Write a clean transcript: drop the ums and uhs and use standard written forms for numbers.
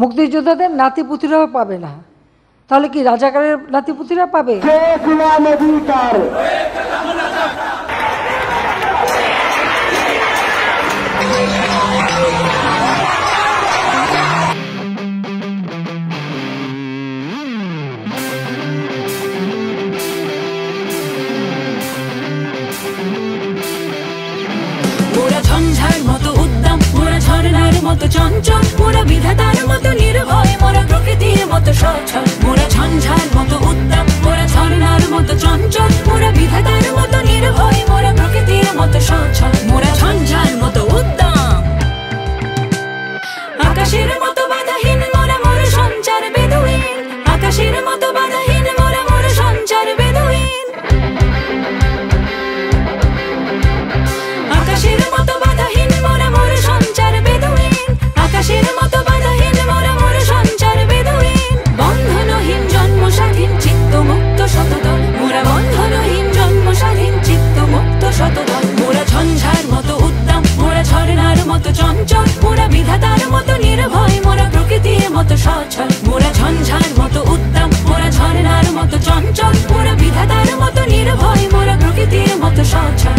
মুক্তিযোদ্ধাদের নাতিপুতিরাও পাবে না, তাহলে কি রাজাকারের নাতিপুতিরা পাবে? মোরা ঝঞ্ঝার মতো উদ্দাম, মোরা ঝর্ণার মতো চঞ্চল, মোরা বিধাতার মতো নির্ভয়, মোরা প্রকৃতির মতো সচল। মোরা ঝঞ্ঝার মতো উদ্দাম, মোরা ঝর্ণার মতো চঞ্চল, মোরা বিধাতার মতো নির্ভয়, মোরা প্রকৃতির মতো সচল। মোরা ঝঞ্ঝার মতো উদ্দাম, আকাশের মতো বাধাহীন, মোরা মোর সঞ্চার বেদুইন। আকাশের মতো বাধাহীন, মোরা মোর সঞ্চার বেদুইন। আকাশের মতো বাধাহীন, মোরা মোর সঞ্চার বেদুইন। আকাশের মতো বাধাহীন, মোরা মোর সঞ্চার বেদুইন। বন্ধনহীন জন্ম স্বাধীন, চিত্ত মুক্ত শতদল, মোরা বন্ধনহীন জন্ম স্বাধীন, চিত্ত মুক্ত শতদল। মোরা ঝঞ্ঝার মতো উদ্দাম, মোরা ঝর্ণার মতো চঞ্চল, মোরা বিধাতার মতো নির্ভয়, মোরা প্রকৃতির মতো সচল। মোরা ঝঞ্ঝার মতো উদ্দাম, মোরা ঝর্ণার মতো চঞ্চল, মোরা বিধাতার মতো নির্ভয়, মোরা প্রকৃতির মতো সচল।